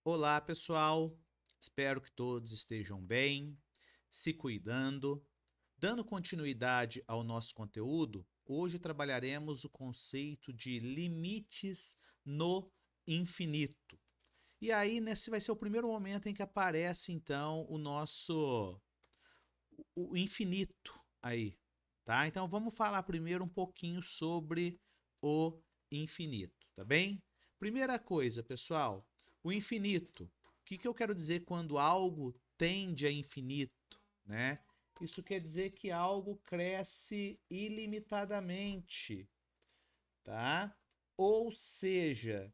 Olá, pessoal. Espero que todos estejam bem, se cuidando. Dando continuidade ao nosso conteúdo, hoje trabalharemos o conceito de limites no infinito. E aí, nesse vai ser o primeiro momento em que aparece então o infinito aí, tá? Então vamos falar primeiro um pouquinho sobre o infinito, tá bem? Primeira coisa, pessoal, o infinito. O que eu quero dizer quando algo tende a infinito, né? Isso quer dizer que algo cresce ilimitadamente, tá? Ou seja,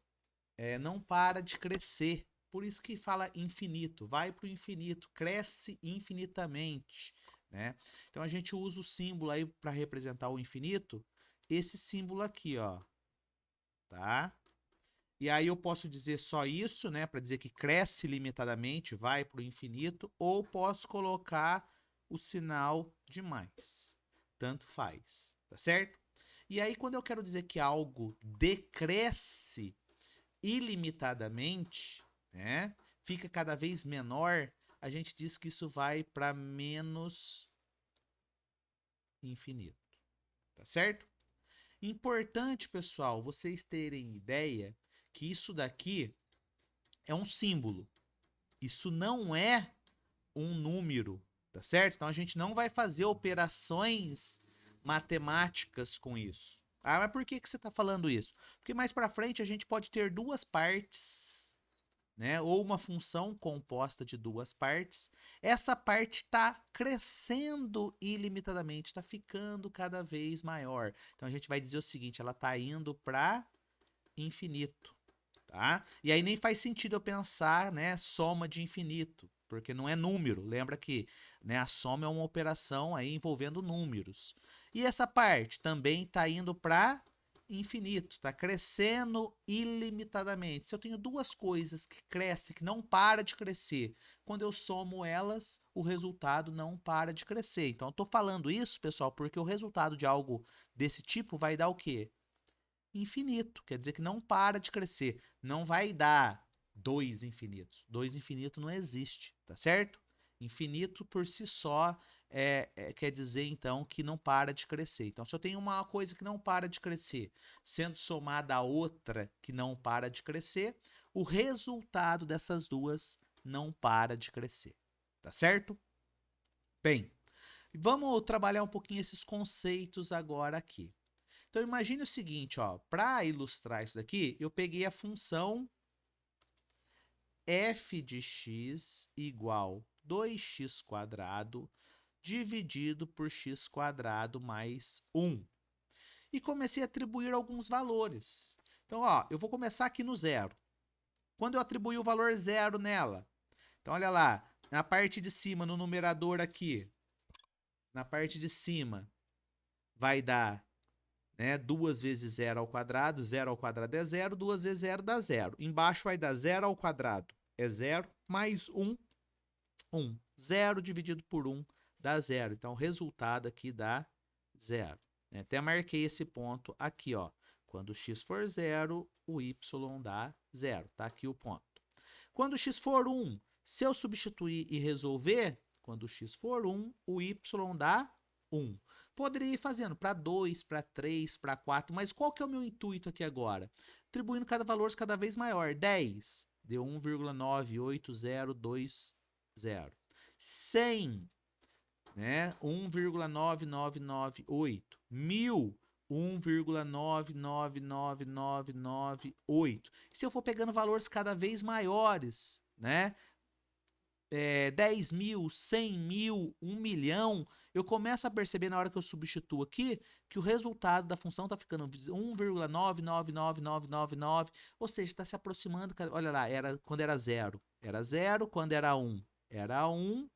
não para de crescer. Por isso que fala infinito, vai para o infinito, cresce infinitamente, né? Então a gente usa o símbolo aí para representar o infinito, esse símbolo aqui, ó, tá? E aí eu posso dizer só isso, né, para dizer que cresce limitadamente, vai para o infinito, ou posso colocar o sinal de mais. Tanto faz, tá certo? E aí quando eu quero dizer que algo decresce ilimitadamente, né, fica cada vez menor, a gente diz que isso vai para menos infinito, tá certo? Importante, pessoal, vocês terem ideia que isso daqui é um símbolo. Isso não é um número, tá certo? Então a gente não vai fazer operações matemáticas com isso. Ah, mas por que você está falando isso? Porque mais para frente a gente pode ter duas partes, né? Ou uma função composta de duas partes. Essa parte está crescendo ilimitadamente, está ficando cada vez maior. Então a gente vai dizer o seguinte: ela está indo para infinito, tá? E aí nem faz sentido eu pensar, né, soma de infinito, porque não é número. Lembra que, né, a soma é uma operação aí envolvendo números. E essa parte também está indo para infinito, está crescendo ilimitadamente. Se eu tenho duas coisas que crescem, que não para de crescer, quando eu somo elas, o resultado não para de crescer. Então, eu estou falando isso, pessoal, porque o resultado de algo desse tipo vai dar o quê? Infinito. Quer dizer que não para de crescer. Não vai dar dois infinitos. Dois infinitos não existe, tá certo? Infinito por si só quer dizer então que não para de crescer. Então, se eu tenho uma coisa que não para de crescer, sendo somada a outra que não para de crescer, o resultado dessas duas não para de crescer, tá certo? Bem, vamos trabalhar um pouquinho esses conceitos agora aqui. Então imagine o seguinte, ó, para ilustrar isso daqui, eu peguei a função f de x igual 2x quadrado dividido por x quadrado mais 1. E comecei a atribuir alguns valores. Então, ó, eu vou começar aqui no zero. Quando eu atribuir o valor zero nela, então olha lá, na parte de cima, no numerador aqui, na parte de cima, vai dar, né? 2 vezes zero ao quadrado é zero, 2 vezes zero dá zero. Embaixo vai dar zero ao quadrado é zero, mais 1, 1. Zero dividido por 1 dá zero. Então, o resultado aqui dá zero. Até marquei esse ponto aqui, ó. Quando x for zero, o y dá zero. Tá aqui o ponto. Quando x for 1, se eu substituir e resolver, quando x for 1, o y dá 1. Poderia ir fazendo para 2, para 3, para 4, mas qual que é o meu intuito aqui agora? Atribuindo cada valor cada vez maior. 10 deu 1,98020. 100, né? 1,9998. 1000, 1,999998. Se eu for pegando valores cada vez maiores, né? 10 mil, 100 mil, 1 milhão, eu começo a perceber na hora que eu substituo aqui que o resultado da função está ficando 1,999999, ou seja, está se aproximando. Olha lá, era quando era zero, era zero, quando era 1, era 1,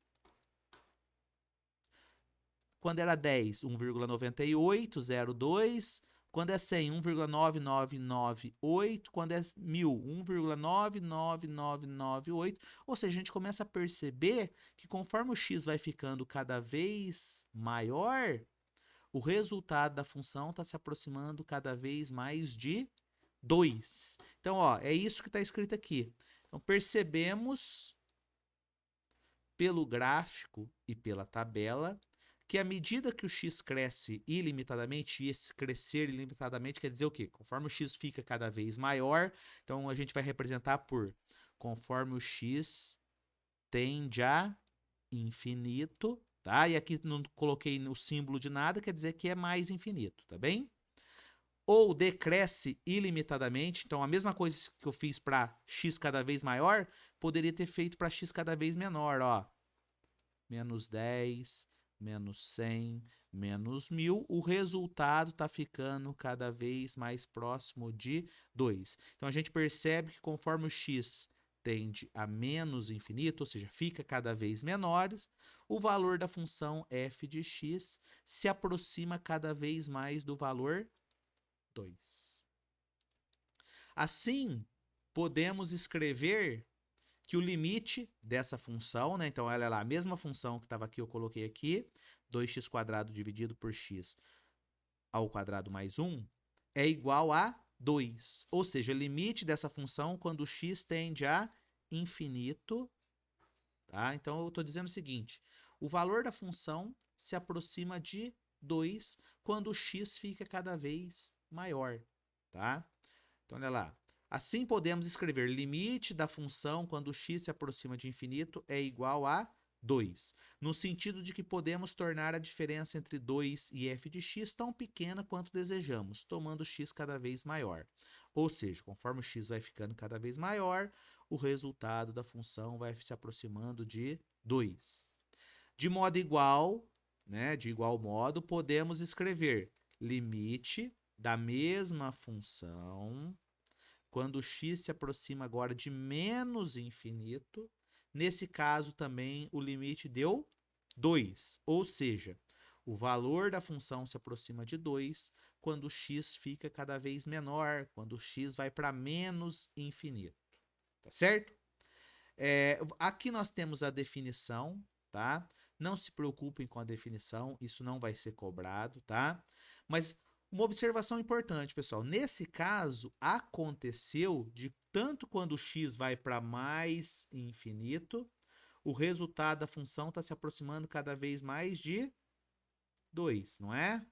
quando era 10, 1,9802. Quando é 100, 1,9998. Quando é 1000, 1,99998. Ou seja, a gente começa a perceber que conforme o x vai ficando cada vez maior, o resultado da função está se aproximando cada vez mais de 2. Então, ó, é isso que está escrito aqui. Então, percebemos pelo gráfico e pela tabela que à medida que o x cresce ilimitadamente, e esse crescer ilimitadamente quer dizer o quê? Conforme o x fica cada vez maior, então a gente vai representar por conforme o x tende a infinito, tá? E aqui não coloquei o símbolo de nada, quer dizer que é mais infinito, tá bem? Ou decresce ilimitadamente, então a mesma coisa que eu fiz para x cada vez maior, poderia ter feito para x cada vez menor, ó. Menos 10, menos 100, menos 1000, o resultado está ficando cada vez mais próximo de 2. Então a gente percebe que conforme o x tende a menos infinito, ou seja, fica cada vez menor, o valor da função f de x se aproxima cada vez mais do valor 2. Assim, podemos escrever que o limite dessa função, né? Então ela é lá, a mesma função que estava aqui, eu coloquei aqui, 2x² dividido por x ao quadrado mais 1, é igual a 2. Ou seja, o limite dessa função quando x tende a infinito. Tá? Então eu estou dizendo o seguinte, o valor da função se aproxima de 2 quando o x fica cada vez maior. Tá? Então olha lá. Assim, podemos escrever limite da função quando x se aproxima de infinito é igual a 2, no sentido de que podemos tornar a diferença entre 2 e f de x tão pequena quanto desejamos, tomando x cada vez maior. Ou seja, conforme o x vai ficando cada vez maior, o resultado da função vai se aproximando de 2. De modo igual, né, de igual modo, podemos escrever limite da mesma função quando x se aproxima agora de menos infinito. Nesse caso também o limite deu 2, ou seja, o valor da função se aproxima de 2 quando x fica cada vez menor, quando x vai para menos infinito. Tá certo? Aqui nós temos a definição, tá? Não se preocupem com a definição, isso não vai ser cobrado, tá? Mas uma observação importante, pessoal. Nesse caso, aconteceu de tanto quando o x vai para mais infinito, o resultado da função está se aproximando cada vez mais de 2, não é?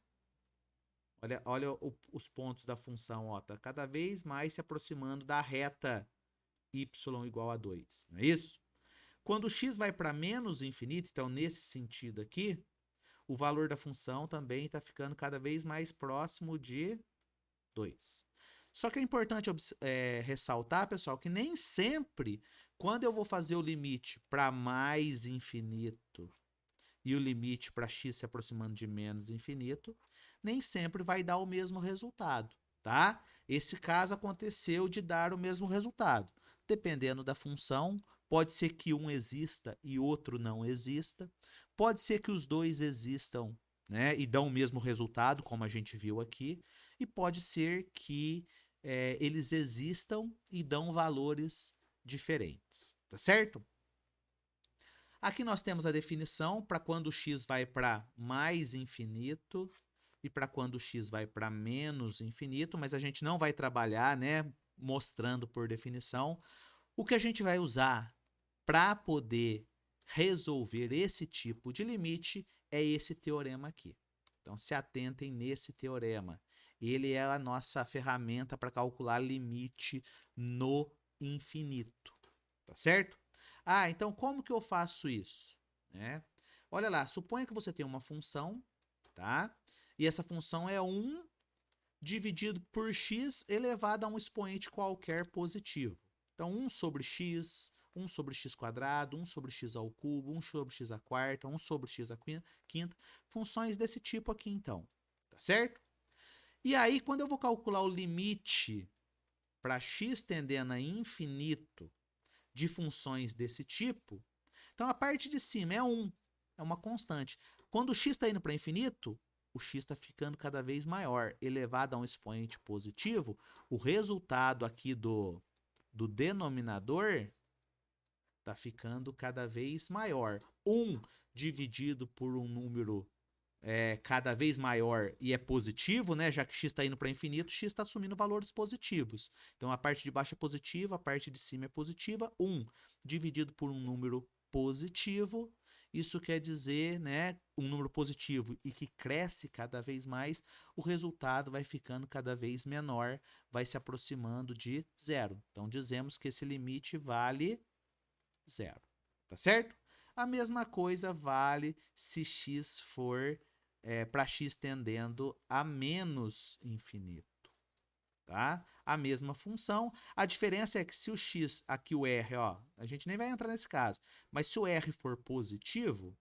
Olha os pontos da função, ó, tá cada vez mais se aproximando da reta y igual a 2, não é isso? Quando x vai para menos infinito, então nesse sentido aqui, o valor da função também está ficando cada vez mais próximo de 2. Só que é importante ressaltar, pessoal, que nem sempre, quando eu vou fazer o limite para mais infinito e o limite para x se aproximando de menos infinito, nem sempre vai dar o mesmo resultado, tá? Esse caso aconteceu de dar o mesmo resultado. Dependendo da função, pode ser que um exista e outro não exista. Pode ser que os dois existam, né, e dão o mesmo resultado, como a gente viu aqui. E pode ser que eles existam e dão valores diferentes. Tá certo? Aqui nós temos a definição para quando o x vai para mais infinito e para quando o x vai para menos infinito, mas a gente não vai trabalhar, né, mostrando por definição. O que a gente vai usar para poder resolver esse tipo de limite é esse teorema aqui. Então, se atentem nesse teorema. Ele é a nossa ferramenta para calcular limite no infinito. Tá certo? Ah, então como que eu faço isso? Olha lá, suponha que você tem uma função, tá? E essa função é 1 dividido por x elevado a um expoente qualquer positivo. Então, 1 sobre x, 1 sobre x², 1 sobre x ao cubo, 1 sobre x à quarta, 1 sobre x à quinta. Funções desse tipo aqui, então. Tá certo? E aí, quando eu vou calcular o limite para x tendendo a infinito de funções desse tipo, então a parte de cima é 1, é uma constante. Quando o x está indo para infinito, o x está ficando cada vez maior, elevado a um expoente positivo, o resultado aqui do denominador está ficando cada vez maior. 1 dividido por um número cada vez maior e é positivo, né? Já que x está indo para infinito, x está assumindo valores positivos. Então, a parte de baixo é positiva, a parte de cima é positiva. 1 dividido por um número positivo, isso quer dizer, né, um número positivo e que cresce cada vez mais, o resultado vai ficando cada vez menor, vai se aproximando de zero. Então, dizemos que esse limite vale zero, tá certo? A mesma coisa vale se x for para x tendendo a menos infinito, tá? A mesma função. A diferença é que se o x, aqui o r, ó, a gente nem vai entrar nesse caso, mas se o r for positivo,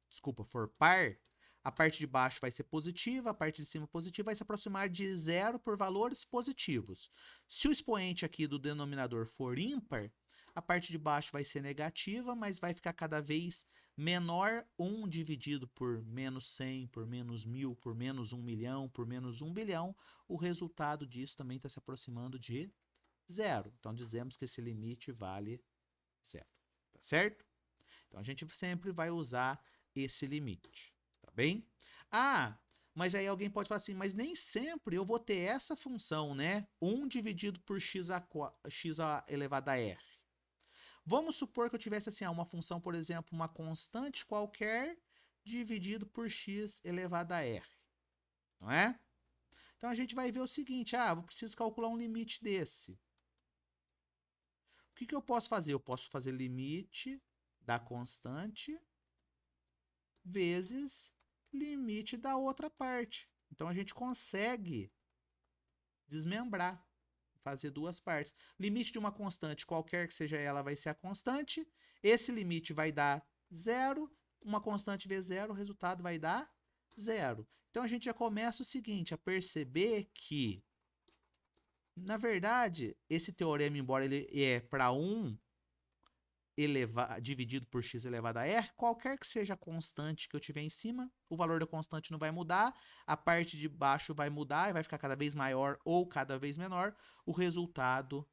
desculpa, for par, a parte de baixo vai ser positiva, a parte de cima positiva, vai se aproximar de zero por valores positivos. Se o expoente aqui do denominador for ímpar, a parte de baixo vai ser negativa, mas vai ficar cada vez menor. 1 dividido por menos 100, por menos 1000, por menos 1 milhão, por menos 1 bilhão, o resultado disso também está se aproximando de zero. Então, dizemos que esse limite vale zero, tá certo? Então, a gente sempre vai usar esse limite, tá bem? Ah, mas aí alguém pode falar assim, mas nem sempre eu vou ter essa função, né? 1 dividido por x elevado a r. Vamos supor que eu tivesse assim, uma função, por exemplo, uma constante qualquer dividido por x elevado a r, não é? Então, a gente vai ver o seguinte, eu preciso calcular um limite desse. O que eu posso fazer? Eu posso fazer limite da constante vezes limite da outra parte. Então, a gente consegue desmembrar, fazer duas partes. Limite de uma constante, qualquer que seja ela, vai ser a constante. Esse limite vai dar zero. Uma constante vezes zero, o resultado vai dar zero. Então, a gente já começa o seguinte, a perceber que, na verdade, esse teorema, embora ele é para 1 dividido por x elevado a r, qualquer que seja a constante que eu tiver em cima, o valor da constante não vai mudar, a parte de baixo vai mudar e vai ficar cada vez maior ou cada vez menor, o resultado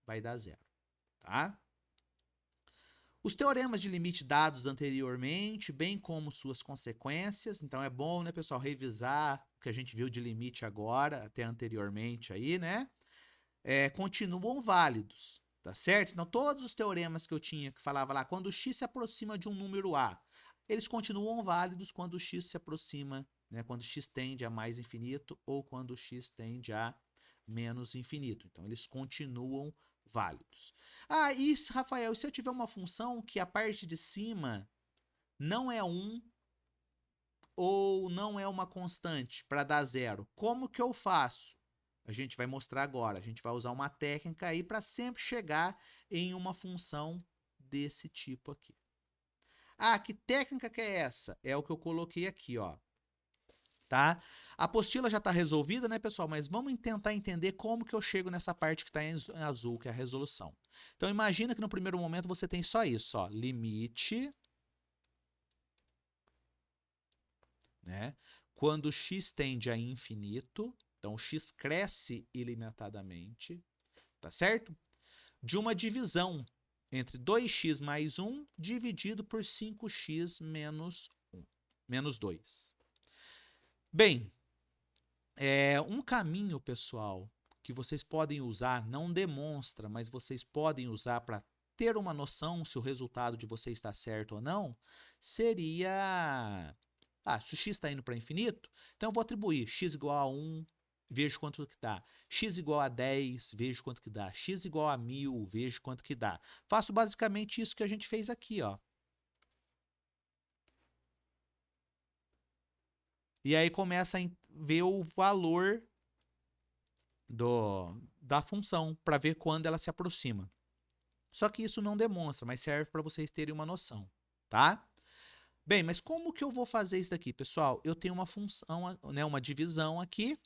vai dar zero, tá? Os teoremas de limite dados anteriormente, bem como suas consequências, então é bom, né, pessoal, revisar o que a gente viu de limite agora, até anteriormente aí, né? Continuam válidos, tá certo? Então, todos os teoremas que eu tinha que falava lá, quando x se aproxima de um número a, eles continuam válidos quando x se aproxima, né, quando x tende a mais infinito ou quando x tende a menos infinito. Então, eles continuam válidos. Isso, Rafael, e se eu tiver uma função que a parte de cima não é 1 ou não é uma constante para dar zero, como que eu faço? A gente vai mostrar agora. A gente vai usar uma técnica aí para sempre chegar em uma função desse tipo aqui. Que técnica que é essa? É o que eu coloquei aqui, ó. Tá? A apostila já está resolvida, né, pessoal? Mas vamos tentar entender como que eu chego nessa parte que está em azul, que é a resolução. Então, imagina que no primeiro momento você tem só isso, ó. Limite, né? Quando x tende a infinito, então x cresce ilimitadamente, tá certo? De uma divisão entre 2x mais 1 dividido por 5x menos 1, menos 2. Bem, um caminho, pessoal, que vocês podem usar, não demonstra, mas vocês podem usar para ter uma noção se o resultado de você está certo ou não, seria... se o x está indo para infinito, então eu vou atribuir x igual a 1, vejo quanto que dá. X igual a 10, vejo quanto que dá. X igual a 1000, vejo quanto que dá. Faço basicamente isso que a gente fez aqui, ó. E aí começa a ver o valor da função para ver quando ela se aproxima. Só que isso não demonstra, mas serve para vocês terem uma noção, tá? Bem, mas como que eu vou fazer isso daqui, pessoal? Eu tenho uma função, né, uma divisão aqui.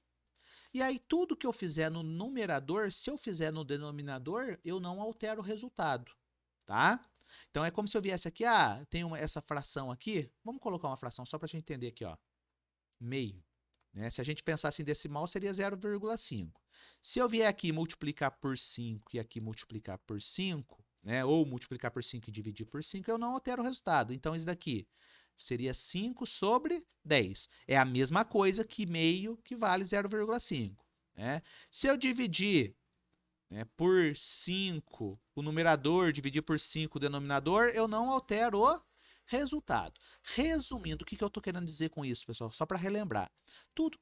E aí, tudo que eu fizer no numerador, se eu fizer no denominador, eu não altero o resultado, tá? Então, é como se eu viesse aqui, tem essa fração aqui, vamos colocar uma fração só para a gente entender aqui, ó, meio. Né? Se a gente pensasse em decimal, seria 0,5. Se eu vier aqui multiplicar por 5 e aqui multiplicar por 5, né, ou multiplicar por 5 e dividir por 5, eu não altero o resultado. Então, isso daqui Seria 5 sobre 10. É a mesma coisa que meio que vale 0,5. Né? Se eu dividir, né, por 5 o numerador, dividir por 5 o denominador, eu não altero o resultado. Resumindo, o que eu estou querendo dizer com isso, pessoal? Só para relembrar. Tudo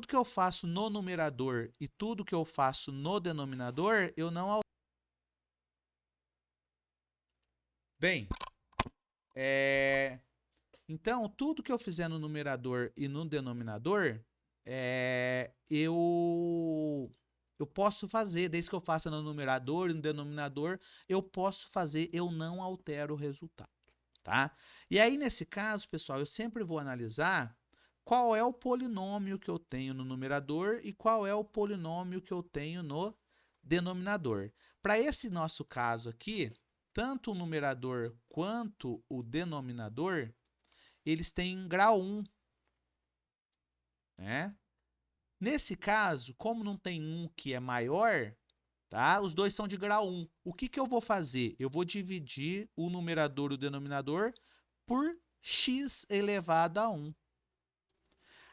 que eu faço no numerador e tudo que eu faço no denominador, eu não altero. Bem, então, tudo que eu fizer no numerador e no denominador, eu posso fazer, desde que eu faça no numerador e no denominador, eu posso fazer, eu não altero o resultado, tá? E aí, nesse caso, pessoal, eu sempre vou analisar qual é o polinômio que eu tenho no numerador e qual é o polinômio que eu tenho no denominador. Para esse nosso caso aqui, tanto o numerador quanto o denominador, eles têm grau 1, né? Nesse caso, como não tem um que é maior, tá? Os dois são de grau 1. O que eu vou fazer? Eu vou dividir o numerador e o denominador por x elevado a 1.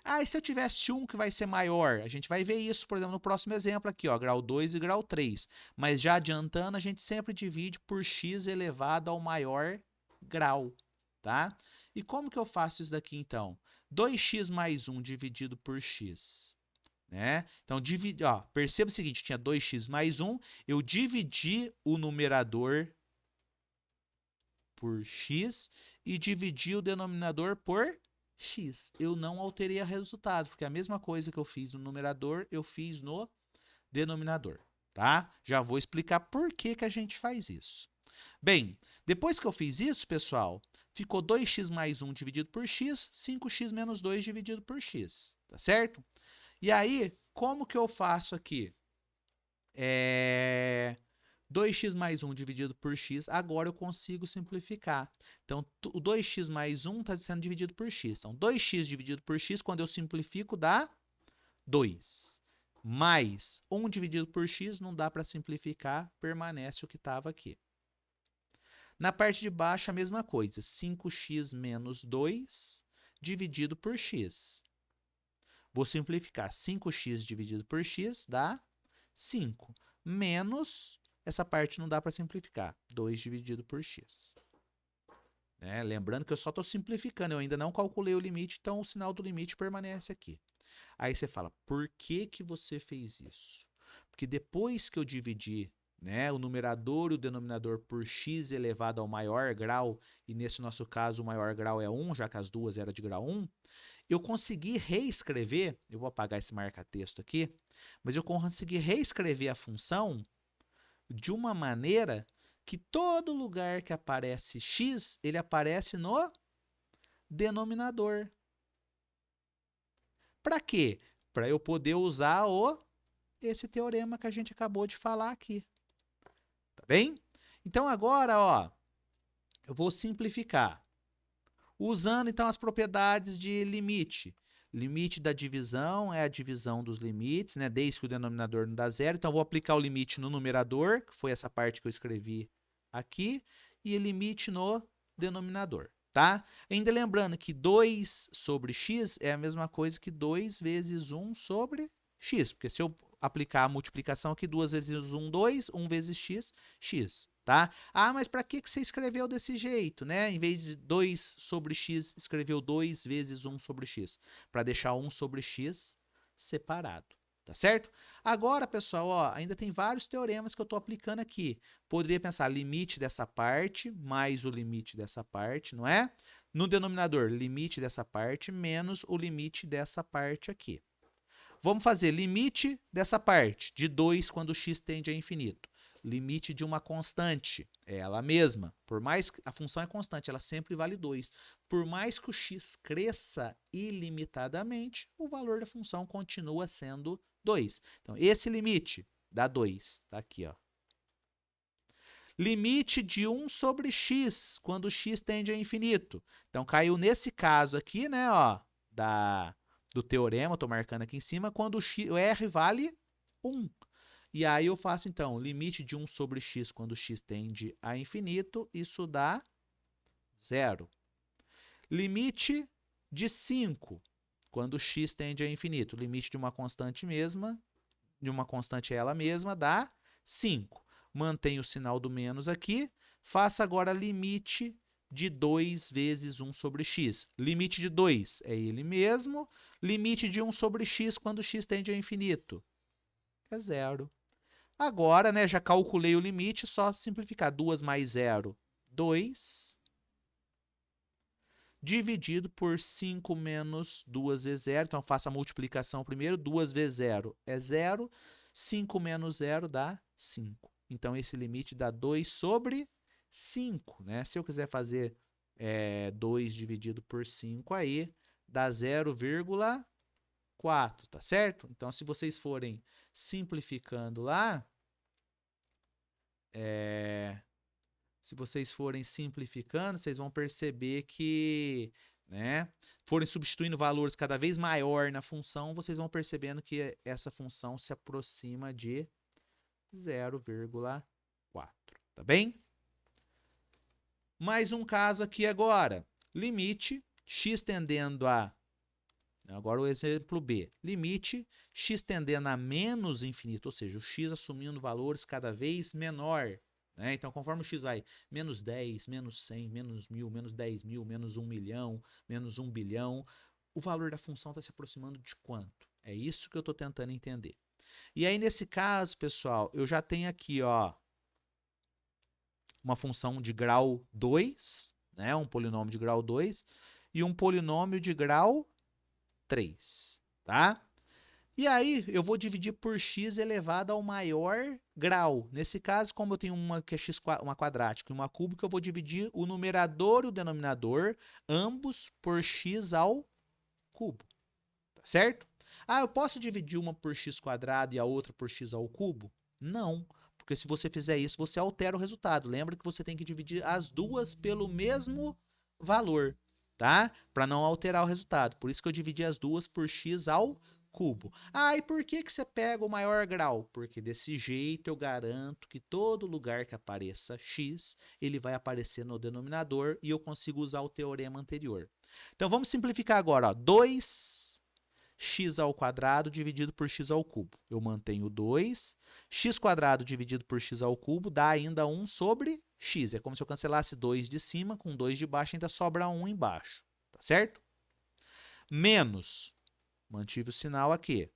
Ah, e se eu tivesse um que vai ser maior? A gente vai ver isso, por exemplo, no próximo exemplo aqui, ó, grau 2 e grau 3. Mas já adiantando, a gente sempre divide por x elevado ao maior grau, tá? E como que eu faço isso daqui, então? 2x mais 1 dividido por x, né? Então, perceba o seguinte, tinha 2x mais 1, eu dividi o numerador por x e dividi o denominador por x. Eu não alterei o resultado, porque a mesma coisa que eu fiz no numerador, eu fiz no denominador, tá? Já vou explicar por que a gente faz isso. Bem, depois que eu fiz isso, pessoal, ficou 2x mais 1 dividido por x, 5x menos 2 dividido por x, tá certo? E aí, como que eu faço aqui? 2x mais 1 dividido por x, agora eu consigo simplificar. Então, o 2x mais 1 está sendo dividido por x. Então, 2x dividido por x, quando eu simplifico, dá 2. Mais 1 dividido por x, não dá para simplificar, permanece o que estava aqui. Na parte de baixo, a mesma coisa. 5x menos 2 dividido por x. Vou simplificar. 5x dividido por x dá 5. Menos, essa parte não dá para simplificar. 2 dividido por x. Né? Lembrando que eu só estou simplificando, eu ainda não calculei o limite, então o sinal do limite permanece aqui. Aí você fala, por que você fez isso? Porque depois que eu dividi, né, o numerador e o denominador por x elevado ao maior grau, e nesse nosso caso o maior grau é 1, já que as duas eram de grau 1, eu consegui reescrever, eu vou apagar esse marca-texto aqui, mas eu consegui reescrever a função de uma maneira que todo lugar que aparece x, ele aparece no denominador. Para quê? Para eu poder usar esse teorema que a gente acabou de falar aqui. Tá bem? Então agora, ó, eu vou simplificar. Usando então as propriedades de limite. Limite da divisão é a divisão dos limites, né? Desde que o denominador não dá zero. Então eu vou aplicar o limite no numerador, que foi essa parte que eu escrevi aqui, e limite no denominador, tá? Ainda lembrando que 2 sobre x é a mesma coisa que 2 vezes 1 sobre x, porque se eu aplicar a multiplicação aqui, 2 vezes 1, 2, 1 vezes x, x, tá? Ah, mas para que você escreveu desse jeito, né? Em vez de 2 sobre x, escreveu 2 vezes 1 sobre x, para deixar 1 sobre x separado. Tá certo? Agora, pessoal, ó, ainda tem vários teoremas que eu estou aplicando aqui. Poderia pensar limite dessa parte mais o limite dessa parte, não é? No denominador, limite dessa parte menos o limite dessa parte aqui. Vamos fazer limite dessa parte, de 2 quando x tende a infinito. Limite de uma constante, é ela mesma. Por mais que a função é constante, ela sempre vale 2. Por mais que o x cresça ilimitadamente, o valor da função continua sendo 2. Então, esse limite dá 2. Está aqui, ó. Limite de 1 sobre x, quando x tende a infinito. Então, caiu nesse caso aqui, né, ó, do teorema, estou marcando aqui em cima, quando o r vale 1. E aí eu faço, então, limite de 1 sobre x quando x tende a infinito, isso dá 0. Limite de 5, quando x tende a infinito. Limite de uma constante mesma, de uma constante ela mesma, dá 5. Mantém o sinal do menos aqui. Faça agora limite de 2 vezes 1 sobre x. Limite de 2 é ele mesmo. Limite de 1 sobre x quando x tende a infinito. É 0. Agora, né, já calculei o limite, só simplificar. 2 mais 0, 2. Dividido por 5 menos 2 vezes 0. Então, faça a multiplicação primeiro. 2 vezes 0 é 0. 5 menos 0 dá 5. Então, esse limite dá 2 sobre 5. Né? Se eu quiser fazer 2 dividido por 5 aí, dá 0,4, tá certo? Então, se vocês forem simplificando lá, se vocês forem simplificando, vocês vão perceber que, né, forem substituindo valores cada vez maior na função, vocês vão percebendo que essa função se aproxima de 0,4, tá bem? Mais um caso aqui agora. Limite x tendendo a... Agora o exemplo B. Limite x tendendo a menos infinito, ou seja, o x assumindo valores cada vez menor. Né? Então, conforme o x vai menos 10, menos 100, menos 1000, menos 10 mil, menos 1 milhão, menos 1 bilhão, o valor da função está se aproximando de quanto? É isso que eu estou tentando entender. E aí, nesse caso, pessoal, eu já tenho aqui ó, uma função de grau 2, né? Um polinômio de grau 2, e um polinômio de grau 3, tá? E aí, eu vou dividir por x elevado ao maior grau. Nesse caso, como eu tenho uma que é uma quadrática e uma cúbica, eu vou dividir o numerador e o denominador, ambos por x ao cubo. Tá certo? Ah, eu posso dividir uma por x quadrado e a outra por x ao cubo? Não, porque se você fizer isso, você altera o resultado. Lembra que você tem que dividir as duas pelo mesmo valor, tá? Para não alterar o resultado. Por isso que eu dividi as duas por x ao cubo. Ah, e por que você pega o maior grau? Porque desse jeito eu garanto que todo lugar que apareça x, ele vai aparecer no denominador e eu consigo usar o teorema anterior. Então vamos simplificar agora. Ó. 2x ao quadrado dividido por x ao cubo. Eu mantenho 2. X quadrado dividido por x ao cubo dá ainda 1 sobre x. É como se eu cancelasse 2 de cima, com 2 de baixo ainda sobra 1 embaixo. Tá certo? Menos... Mantive o sinal aqui.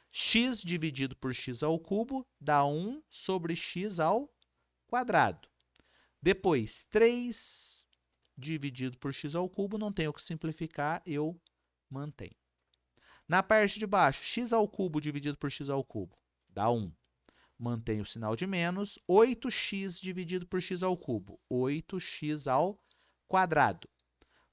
X dividido por x ao cubo dá 1 sobre x ao quadrado. Depois, 3 dividido por x ao cubo, não tenho o que simplificar, eu mantenho. Na parte de baixo, x ao cubo dividido por x ao cubo dá 1. Mantenho o sinal de menos. 8x dividido por x ao cubo, 8x ao quadrado.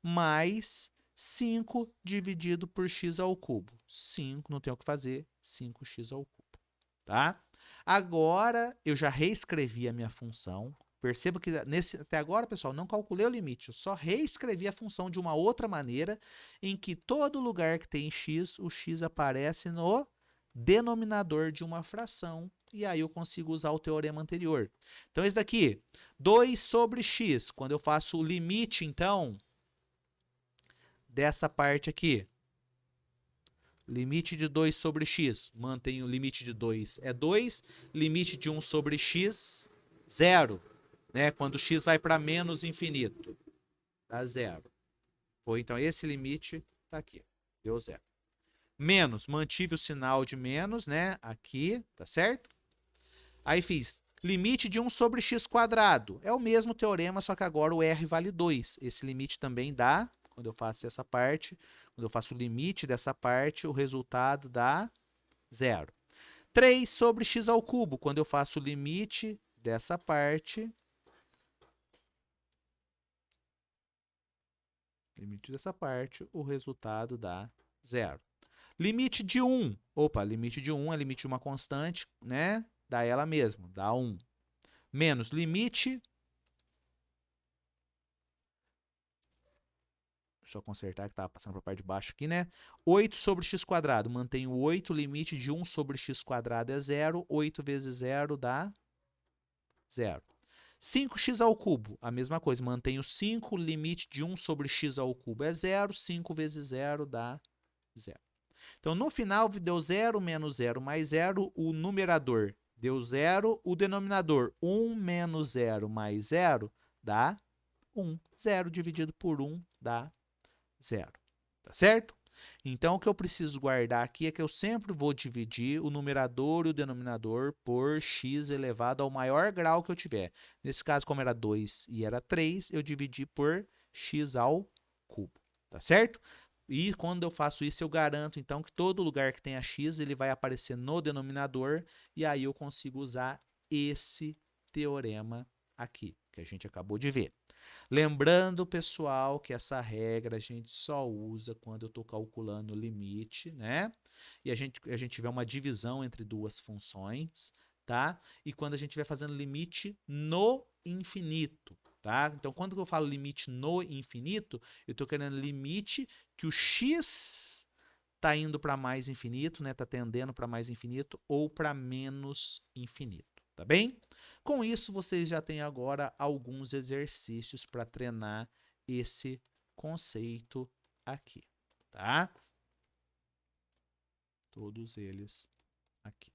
Mais 5 dividido por x ao cubo. 5, não tem o que fazer, 5x ao cubo. Tá? Agora, eu já reescrevi a minha função. Perceba que até agora, pessoal, não calculei o limite. Eu só reescrevi a função de uma outra maneira, em que todo lugar que tem x, o x aparece no denominador de uma fração. E aí eu consigo usar o teorema anterior. Então, esse daqui, 2 sobre x. Quando eu faço o limite, então... dessa parte aqui. Limite de 2 sobre x. Mantenho o limite de 2 é 2. Limite de 1 sobre x, 0. Né? Quando x vai para menos infinito, dá 0. Foi, então, esse limite está aqui. Deu 0. Menos, mantive o sinal de menos, né? Aqui, tá certo? Aí fiz limite de 1 sobre x quadrado. É o mesmo teorema, só que agora o r vale 2. Esse limite também dá... Quando eu faço essa parte, quando eu faço o limite dessa parte, o resultado dá 0. 3 sobre x ao cubo. Quando eu faço o limite dessa parte, o resultado dá 0. Limite de 1. Opa, limite de 1 é limite de uma constante, né? Dá ela mesmo, dá 1. Menos limite... Deixa eu consertar que estava passando para a parte de baixo aqui, né? 8 sobre x quadrado. Mantenho 8. Limite de 1 sobre x quadrado é 0. 8 vezes 0 dá 0. 5x ao cubo, a mesma coisa, mantenho 5, limite de 1 sobre x ao cubo é 0, 5 vezes 0 dá 0. Então, no final, deu 0 menos 0 mais 0, o numerador deu 0, o denominador 1 menos 0 mais 0 dá 1. 0 dividido por 1 dá 0. Tá certo? Então, o que eu preciso guardar aqui é que eu sempre vou dividir o numerador e o denominador por x elevado ao maior grau que eu tiver. Nesse caso, como era 2 e era 3, eu dividi por x ao cubo. Tá certo? E quando eu faço isso, eu garanto, então, que todo lugar que tenha x, ele vai aparecer no denominador, e aí eu consigo usar esse teorema aqui, que a gente acabou de ver. Lembrando, pessoal, que essa regra a gente só usa quando eu estou calculando o limite, né? E a gente tiver uma divisão entre duas funções, tá? E quando a gente estiver fazendo limite no infinito, tá? Então, quando eu falo limite no infinito, eu estou querendo limite que o x está indo para mais infinito, né? Está tendendo para mais infinito ou para menos infinito, tá bem? Com isso, vocês já têm agora alguns exercícios para treinar esse conceito aqui, tá? Todos eles aqui.